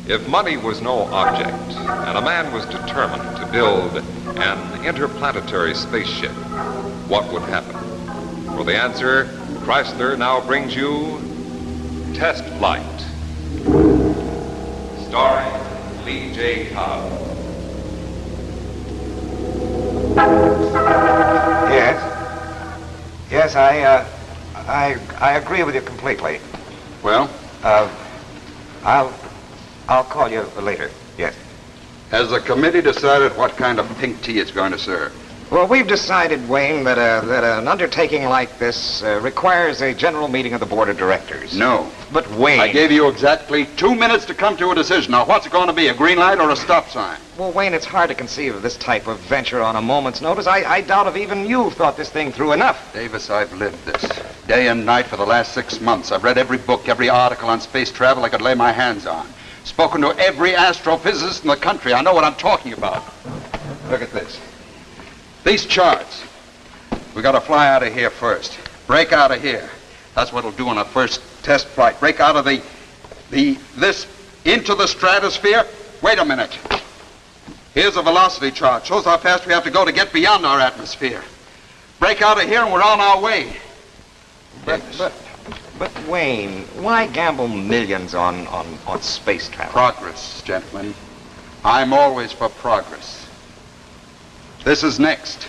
If money was no object, and a man was determined to build an interplanetary spaceship, what would happen? For the answer, Chrysler now brings you Test Flight, starring Lee J. Cobb. Yes, I agree with you completely. Well? I'll call you later, yes. Has the committee decided what kind of pink tea it's going to serve? Well, we've decided, Wayne, that an undertaking like this requires a general meeting of the board of directors. No. But, Wayne... I gave you exactly 2 minutes to come to a decision. Now, what's it going to be, a green light or a stop sign? Well, Wayne, it's hard to conceive of this type of venture on a moment's notice. I doubt if even you thought this thing through enough. Davis, I've lived this day and night for the last 6 months. I've read every book, every article on space travel I could lay my hands on. Spoken to every astrophysicist in the country. I know what I'm talking about. Look at this. These charts. We got to fly out of here first. Break out of here. That's what we'll do on our first test flight. Break out of this into the stratosphere. Wait a minute. Here's a velocity chart. Shows how fast we have to go to get beyond our atmosphere. Break out of here and we're on our way. But Wayne, why gamble millions on space travel? Progress, gentlemen. I'm always for progress. This is next.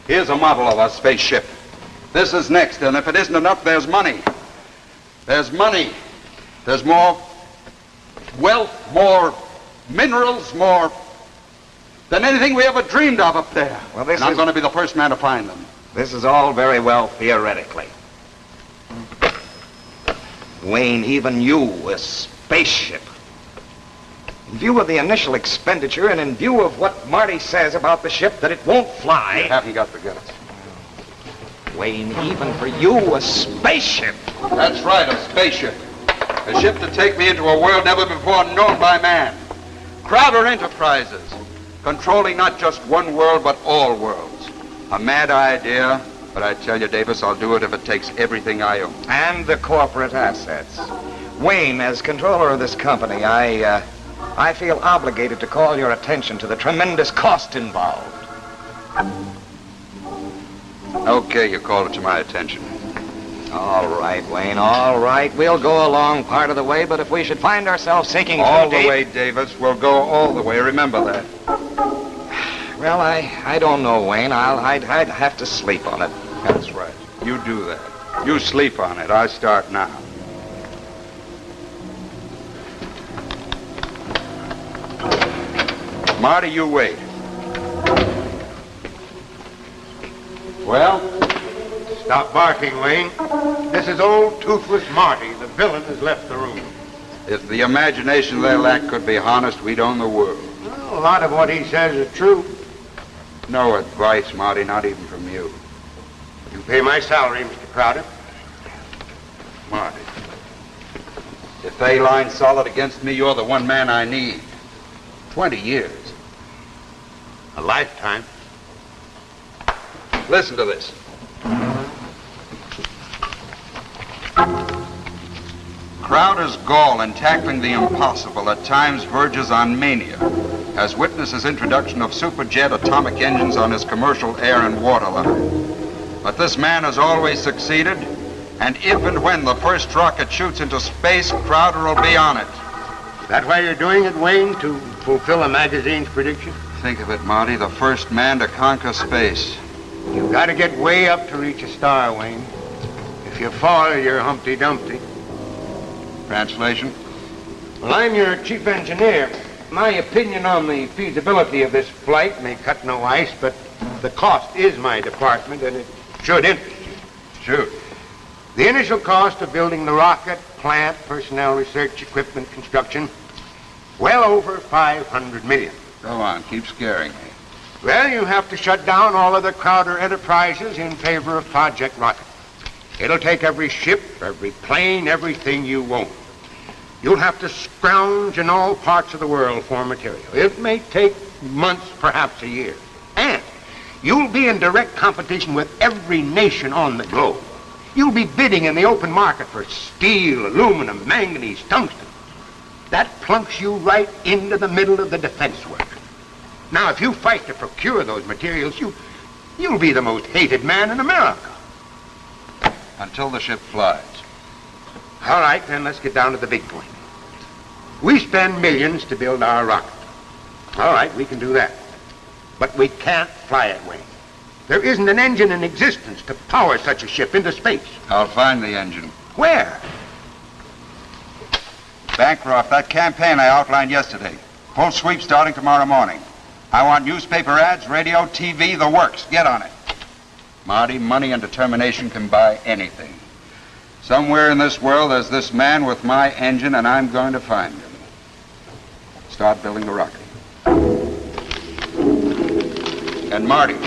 Here's a model of our spaceship. This is next, and if it isn't enough, there's money. There's money. There's more wealth, more minerals, more than anything we ever dreamed of up there. Well, I'm going to be the first man to find them. This is all very well theoretically. Wayne, even you, a spaceship. In view of the initial expenditure and in view of what Marty says about the ship that it won't fly... You haven't got the guts. Wayne, even for you, a spaceship. That's right, a spaceship. A ship to take me into a world never before known by man. Crowder Enterprises, controlling not just one world, but all worlds. A mad idea, but I tell you, Davis, I'll do it if it takes everything I own. And the corporate assets. Wayne, as controller of this company, I feel obligated to call your attention to the tremendous cost involved. Okay, you called it to my attention. All right, Wayne, all right. We'll go along part of the way, but if we should find ourselves sinking all too the deep... way, Davis. We'll go all the way. Remember that. Well, I don't know, Wayne. I'd have to sleep on it. That's right. You do that. You sleep on it. I start now. Marty, you wait. Well? Stop barking, Wayne. This is old Toothless Marty. The villain has left the room. If the imagination they lack could be harnessed, we'd own the world. Well, a lot of what he says is true. No advice, Marty, not even from you. You pay my salary, Mr. Crowder. Marty, if they line solid against me, you're the one man I need. 20 years. A lifetime. Listen to this. Crowder's gall in tackling the impossible at times verges on mania, as witness his introduction of superjet atomic engines on his commercial air and water line. But this man has always succeeded, and if and when the first rocket shoots into space, Crowder will be on it. That why you're doing it, Wayne, to fulfill a magazine's prediction? Think of it, Marty, the first man to conquer space. You've got to get way up to reach a star, Wayne. If you fall, you're Humpty Dumpty. Translation? Well, I'm your chief engineer. My opinion on the feasibility of this flight may cut no ice, but the cost is my department, and it should interest you. Shoot. The initial cost of building the rocket, plant, personnel, research, equipment, construction, well over $500 million. Go on, keep scaring me. Well, you have to shut down all of the Crowder Enterprises in favor of Project Rocket. It'll take every ship, every plane, everything you own. You'll have to scrounge in all parts of the world for material. It may take months, perhaps a year. And you'll be in direct competition with every nation on the globe. You'll be bidding in the open market for steel, aluminum, manganese, tungsten. That plunks you right into the middle of the defense work. Now, if you fight to procure those materials, you'll be the most hated man in America. Until the ship flies. All right, then let's get down to the big point. We spend millions to build our rocket. All right, we can do that. But we can't fly it, Wayne. There isn't an engine in existence to power such a ship into space. I'll find the engine. Where? Bancroft, that campaign I outlined yesterday. Full sweep starting tomorrow morning. I want newspaper ads, radio, TV, the works. Get on it. Marty, money and determination can buy anything. Somewhere in this world there's this man with my engine, and I'm going to find him. Start building the rocket. And Marty.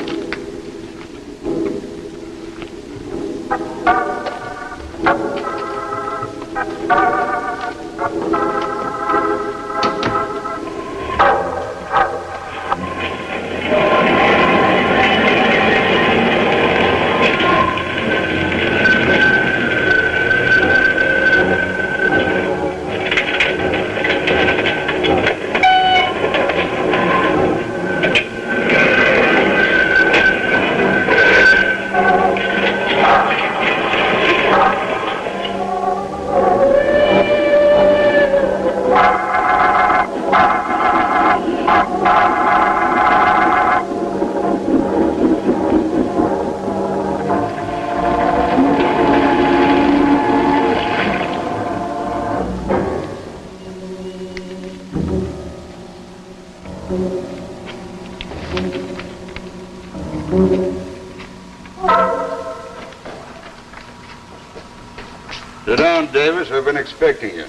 Sit down, Davis. I've been expecting you.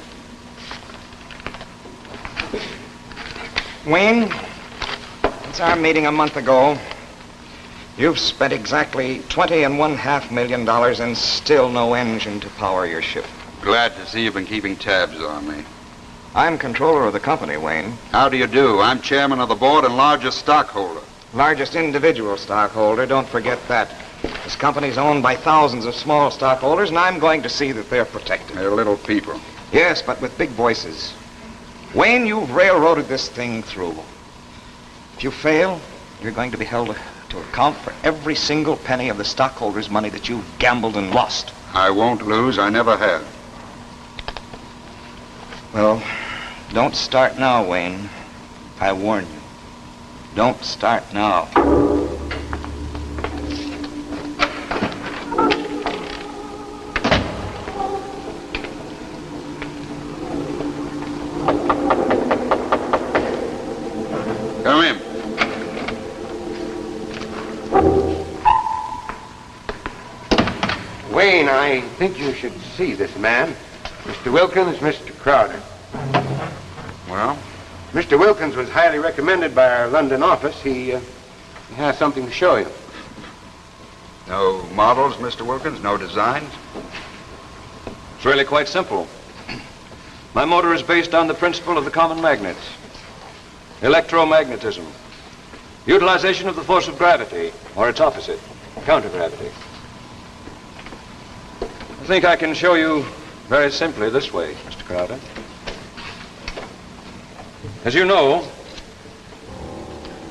Wayne, since our meeting a month ago, you've spent exactly $20.5 million and still no engine to power your ship. Glad to see you've been keeping tabs on me. I'm controller of the company, Wayne. How do you do? I'm chairman of the board and largest stockholder. Largest individual stockholder, don't forget that. This company's owned by thousands of small stockholders, and I'm going to see that they're protected. They're little people. Yes, but with big voices. Wayne, you've railroaded this thing through. If you fail, you're going to be held to account for every single penny of the stockholders' money that you've gambled and lost. I won't lose. I never have. Well, don't start now, Wayne. I warn you. Don't start now. Come in. Wayne, I think you should see this man. Mr. Wilkins, Mr. Crowder. Well? Mr. Wilkins was highly recommended by our London office. He has something to show you. No models, Mr. Wilkins? No designs? It's really quite simple. My motor is based on the principle of the common magnets. Electromagnetism. Utilization of the force of gravity, or its opposite, countergravity. I think I can show you very simply this way, Mr. Crowder. As you know,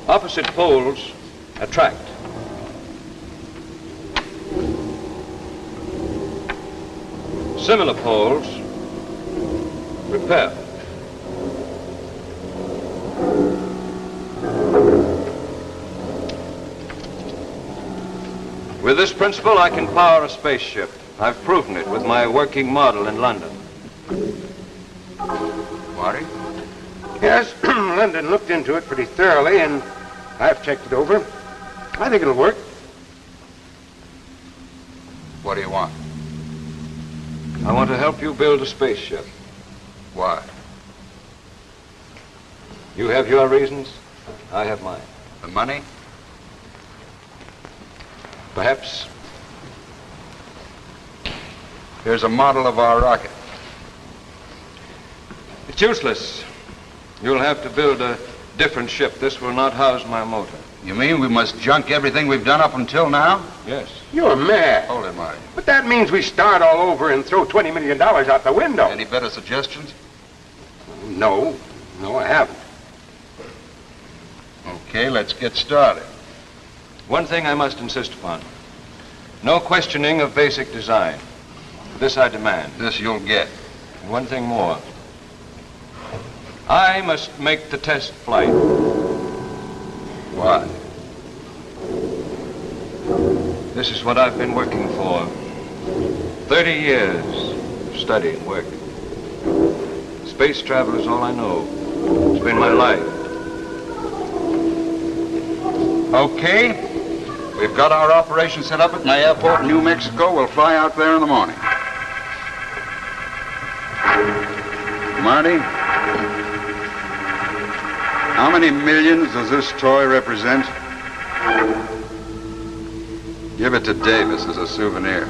opposite poles attract. Similar poles repel. With this principle, I can power a spaceship. I've proven it with my working model in London. Marty? Yes, London looked into it pretty thoroughly, and I've checked it over. I think it'll work. What do you want? I want to help you build a spaceship. Why? You have your reasons, I have mine. The money? Perhaps. Here's a model of our rocket. It's useless. You'll have to build a different ship. This will not house my motor. You mean we must junk everything we've done up until now? Yes. You're mad. Hold it, Marty. But that means we start all over and throw $20 million out the window. Any better suggestions? No, I haven't. Okay, let's get started. One thing I must insist upon. No questioning of basic design. This I demand. This you'll get. One thing more. I must make the test flight. Why? This is what I've been working for. 30 years of study and work. Space travel is all I know. It's been my life. Okay. We've got our operation set up at my airport in New Mexico. We'll fly out there in the morning. Marty, how many millions does this toy represent? Give it to Davis as a souvenir.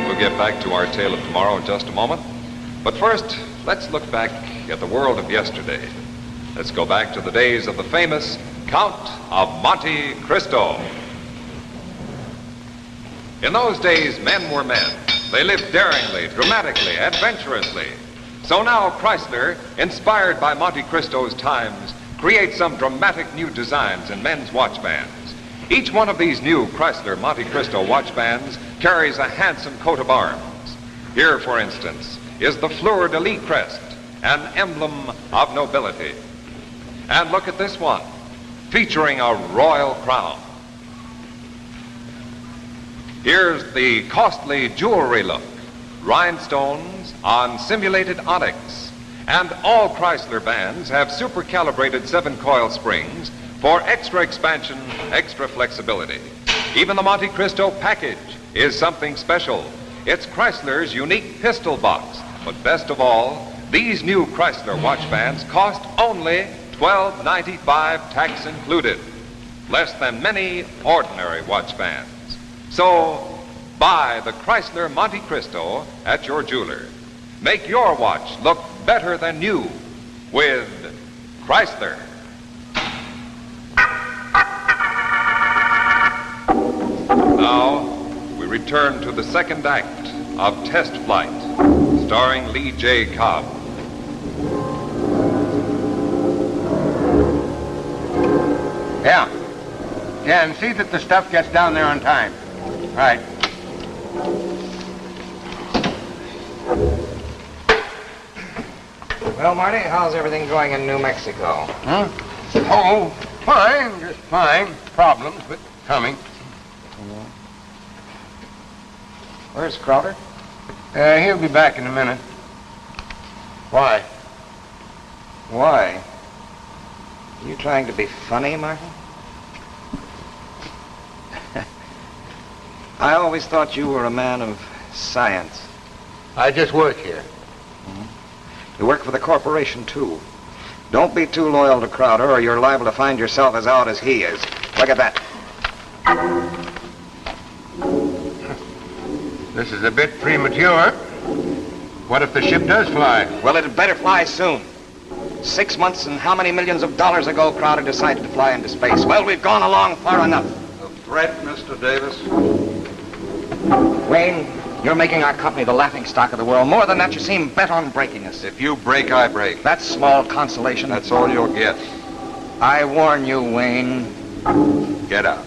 We'll get back to our tale of tomorrow in just a moment. But first, let's look back at the world of yesterday. Let's go back to the days of the famous Count of Monte Cristo. In those days, men were men. They lived daringly, dramatically, adventurously. So now Chrysler, inspired by Monte Cristo's times, creates some dramatic new designs in men's watch bands. Each one of these new Chrysler Monte Cristo watch bands carries a handsome coat of arms. Here, for instance, is the fleur-de-lis crest, an emblem of nobility. And look at this one, featuring a royal crown. Here's the costly jewelry look, rhinestones on simulated onyx. And all Chrysler bands have super-calibrated 7-coil springs for extra expansion, extra flexibility. Even the Monte Cristo package is something special. It's Chrysler's unique pistol box. But best of all, these new Chrysler watch bands cost only $12.95, tax included. Less than many ordinary watch bands. So, buy the Chrysler Monte Cristo at your jeweler. Make your watch look better than new with Chrysler. Now, we return to the second act of Test Flight, starring Lee J. Cobb. Yeah, and see that the stuff gets down there on time. Right. Well, Marty, how's everything going in New Mexico? Huh? Oh, fine, just fine. Problems, but coming. Where's Crowder? He'll be back in a minute. Why? Why? Are you trying to be funny, Martin? I always thought you were a man of science. I just work here. You work for the corporation, too. Don't be too loyal to Crowder, or you're liable to find yourself as out as he is. Look at that. This is a bit premature. What if the ship does fly? Well, it'd better fly soon. 6 months and how many millions of dollars ago Crowder decided to fly into space? Well, we've gone along far enough. A threat, Mr. Davis? Wayne, you're making our company the laughingstock of the world. More than that, you seem bent on breaking us. If you break, I break. That's small consolation. That's all you'll get. I warn you, Wayne. Get out.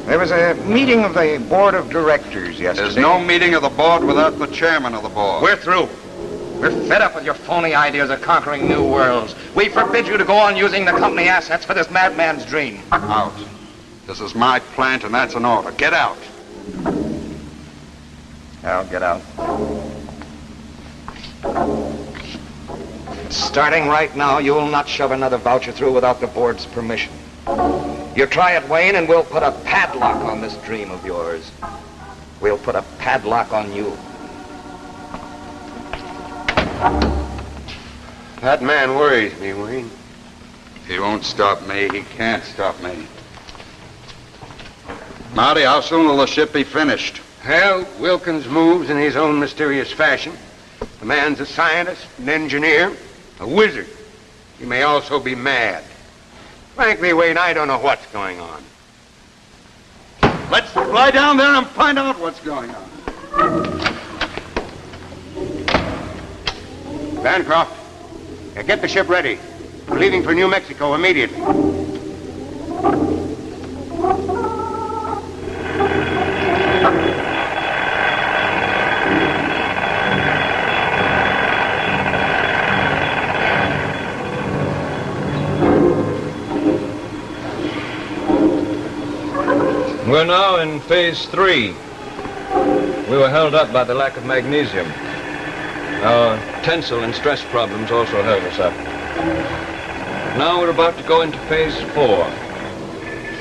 There was a meeting of the board of directors yesterday. There's no meeting of the board without the chairman of the board. We're through. We're fed up with your phony ideas of conquering new worlds. We forbid you to go on using the company assets for this madman's dream. Out. This is my plant, and that's an order. Get out. I'll get out. Starting right now, you'll not shove another voucher through without the board's permission. You try it, Wayne, and we'll put a padlock on this dream of yours. We'll put a padlock on you. That man worries me, Wayne. He won't stop me. He can't stop me. Marty, how soon will the ship be finished? Well, Wilkins moves in his own mysterious fashion. The man's a scientist, an engineer, a wizard. He may also be mad. Frankly, Wayne, I don't know what's going on. Let's fly down there and find out what's going on. Bancroft, get the ship ready. We're leaving for New Mexico immediately. We're now in phase 3. We were held up by the lack of magnesium. Our tensile and stress problems also held us up. Now we're about to go into phase 4.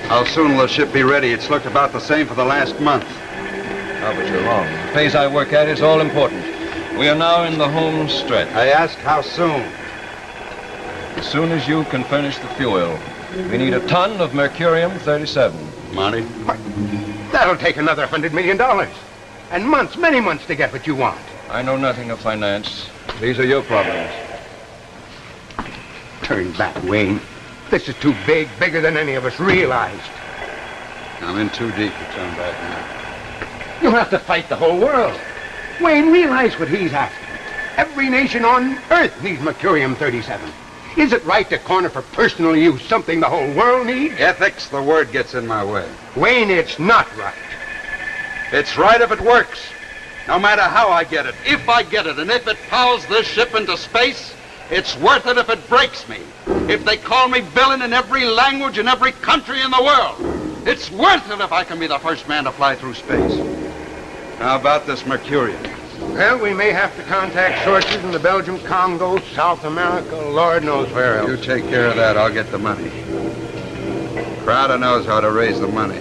How soon will the ship be ready? It's looked about the same for the last month. Oh, but you're wrong. The phase I work at is all important. We are now in the home stretch. I ask how soon? As soon as you can furnish the fuel. We need a ton of mercurium-37. Marty? That'll take another $100 million. And months, many months to get what you want. I know nothing of finance. These are your problems. Turn back, Wayne. This is too big, bigger than any of us realized. I'm in too deep to turn back now. You'll have to fight the whole world. Wayne, realize what he's after. Every nation on Earth needs mercurium-37. Is it right to corner for personal use something the whole world needs? Ethics, the word gets in my way. Wayne, it's not right. It's right if it works. No matter how I get it. If I get it, and if it powers this ship into space, it's worth it if it breaks me. If they call me villain in every language in every country in the world, it's worth it if I can be the first man to fly through space. How about this mercurium? Well, we may have to contact sources in the Belgium Congo, South America, Lord knows where else. You take care of that, I'll get the money. Crowder knows how to raise the money.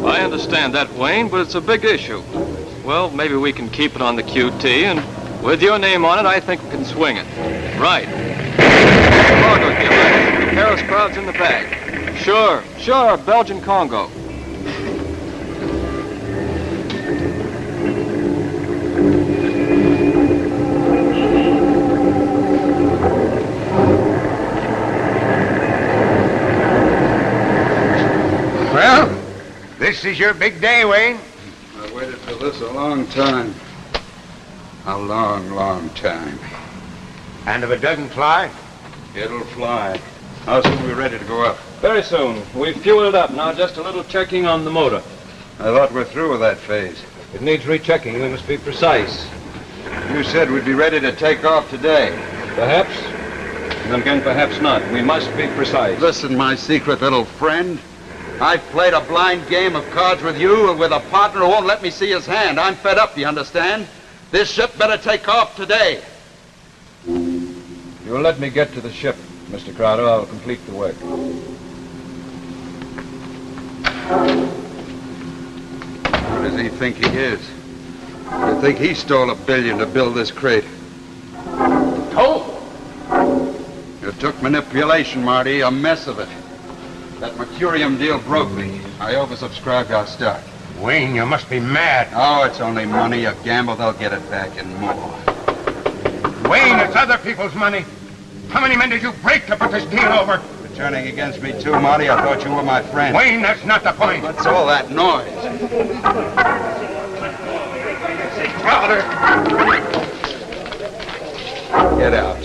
I understand that, Wayne, but it's a big issue. Well, maybe we can keep it on the QT, and with your name on it, I think we can swing it. Right. Cargo dealer. The Paris crowd's in the bag. Sure, Belgian Congo. Well, this is your big day, Wayne. I've waited for this a long time. A long, long time. And if it doesn't fly? It'll fly. How soon are we ready to go up? Very soon. We've fueled up. Now just a little checking on the motor. I thought we're through with that phase. It needs rechecking. We must be precise. You said we'd be ready to take off today. Perhaps. And again, perhaps not. We must be precise. Listen, my secret little friend. I've played a blind game of cards with you and with a partner who won't let me see his hand. I'm fed up, you understand? This ship better take off today. You'll let me get to the ship, Mr. Crowder. I'll complete the work. Who does he think he is? You think he stole $1 billion to build this crate? Oh! It took manipulation, Marty, a mess of it. That mercurium deal broke me. I oversubscribed our stock. Wayne, you must be mad. Oh, it's only money. A gamble, they'll get it back and more. Wayne, it's other people's money. How many men did you break to put this deal over? You're turning against me too, Marty. I thought you were my friend. Wayne, that's not the point. What's all that noise? Crowder! Get out.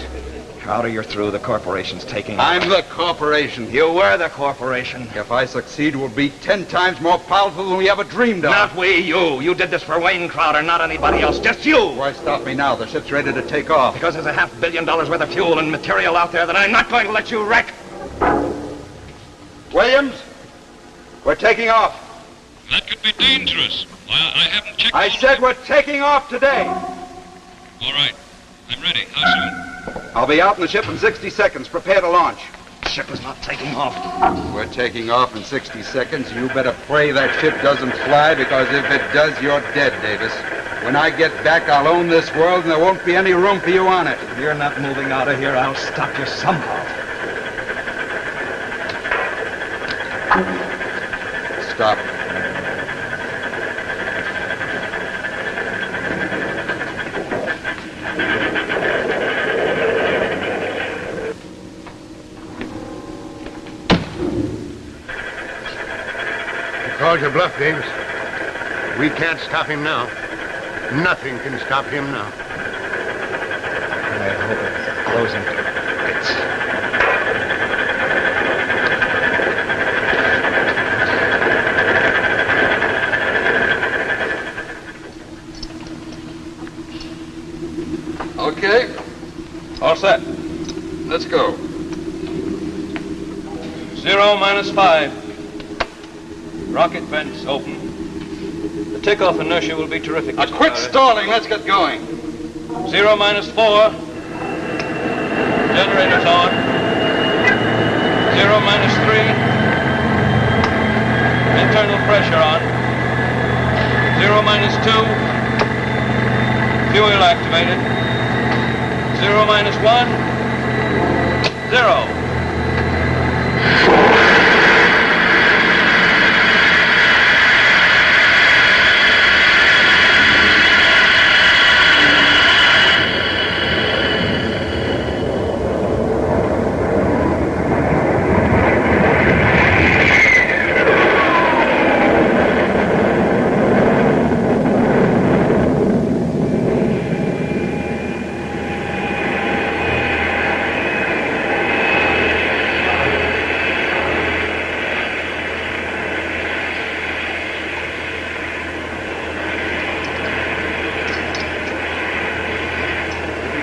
Crowder, you're through. The corporation's taking over. I'm the corporation. You were the corporation. If I succeed, we'll be 10 times more powerful than we ever dreamed of. Not we, you. You did this for Wayne Crowder, not anybody else. Just you. Why stop me now? The ship's ready to take off. Because there's $500 million worth of fuel and material out there that I'm not going to let you wreck. Williams, we're taking off. That could be dangerous. I haven't checked. I said we're taking off today. All right. I'm ready. How soon? I'll be out in the ship in 60 seconds. Prepare to launch. The ship is not taking off. We're taking off in 60 seconds. You better pray that ship doesn't fly, because if it does, you're dead, Davis. When I get back, I'll own this world, and there won't be any room for you on it. If you're not moving out of here, I'll stop you somehow. stop. You called your bluff, Davis. We can't stop him now. Nothing can stop him now. I hope it blows him to bits. Okay. All set. Let's go. 0 minus 5. Rocket vents open. The takeoff inertia will be terrific. Now Mr. quit Crowder. stalling. Let's get going. 0 minus 4. Generators on. 0 minus 3. Internal pressure on. 0 minus 2. Fuel activated. 0 minus 1. 0.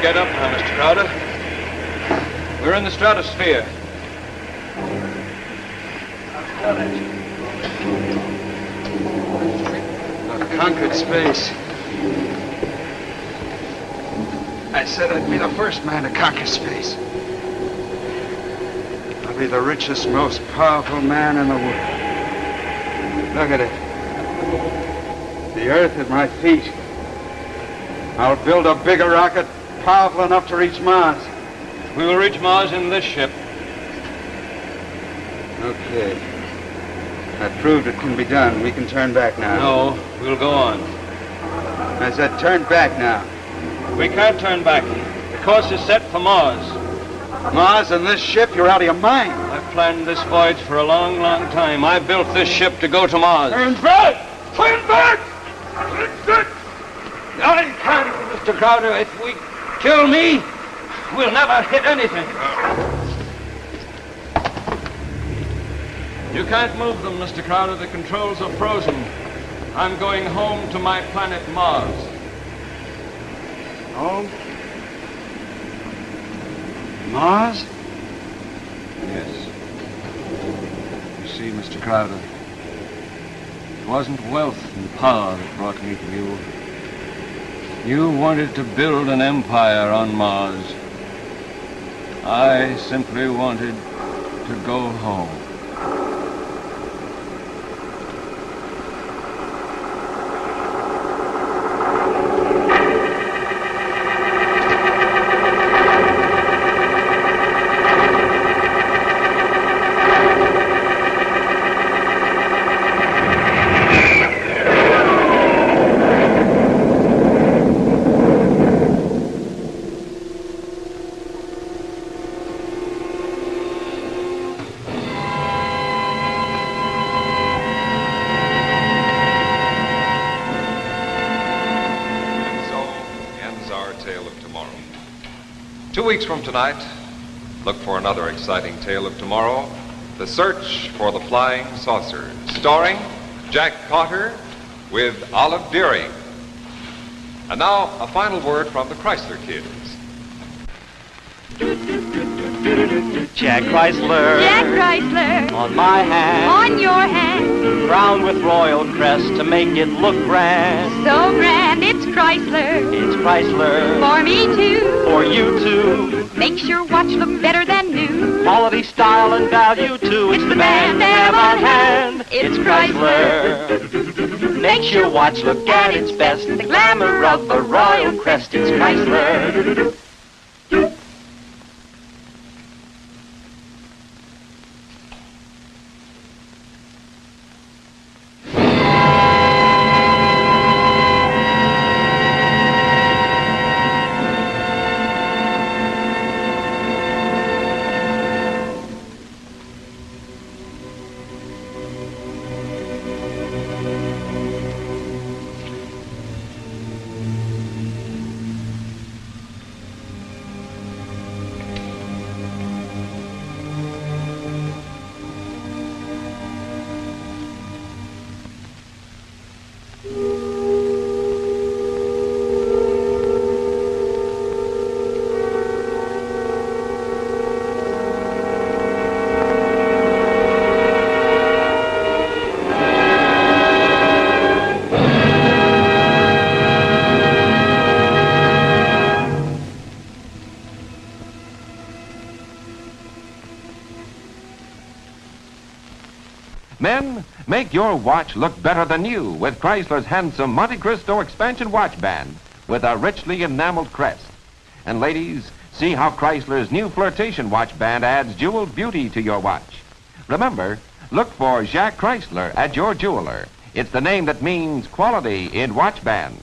Get up now, Mr. Crowder. We're in the stratosphere. I've got it. I've conquered space. I said I'd be the first man to conquer space. I'll be the richest, most powerful man in the world. Look at it. The Earth at my feet. I'll build a bigger rocket powerful enough to reach Mars. We will reach Mars in this ship. Okay. I proved it can be done. We can turn back now. No, we'll go on. I said turn back now. We can't turn back. The course is set for Mars. Mars and this ship, you're out of your mind. I've planned this voyage for a long, long time. I built this ship to go to Mars. Turn back! Turn back! I can't, Mr. Crowder. If we kill me, we'll never hit anything. You can't move them, Mr. Crowder. The controls are frozen. I'm going home to my planet Mars. Home? Mars? Yes. You see, Mr. Crowder, it wasn't wealth and power that brought me to you. You wanted to build an empire on Mars. I simply wanted to go home. And so ends our tale of tomorrow. 2 weeks from tonight, look for another exciting tale of tomorrow, The Search for the Flying Saucer, starring Jack Carter with Olive Deering. And now, a final word from the Chrysler Kids. Jack Chrysler, Jack Chrysler, on my hand, on your hand, crowned with royal crest to make it look grand. so grand, it's Chrysler. It's Chrysler, For me too, for you too. makes your watch look better than new. Quality, style, and value too. It's the man to have on hand. It's Chrysler. Makes your watch look at its best. The glamour of a royal crest. It's Chrysler. Men, make your watch look better than new with Chrysler's handsome Monte Cristo expansion watch band with a richly enameled crest. And ladies, see how Chrysler's new flirtation watch band adds jeweled beauty to your watch. Remember, look for Jacques Chrysler at your jeweler. It's the name that means quality in watch bands.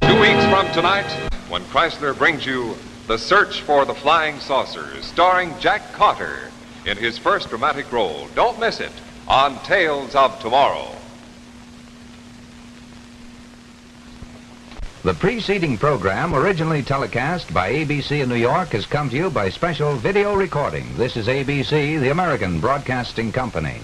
2 weeks from tonight, when Chrysler brings you The Search for the Flying Saucers, starring Jack Carter in his first dramatic role. Don't miss it on Tales of Tomorrow. The preceding program, originally telecast by ABC in New York, has come to you by special video recording. This is ABC, the American Broadcasting Company.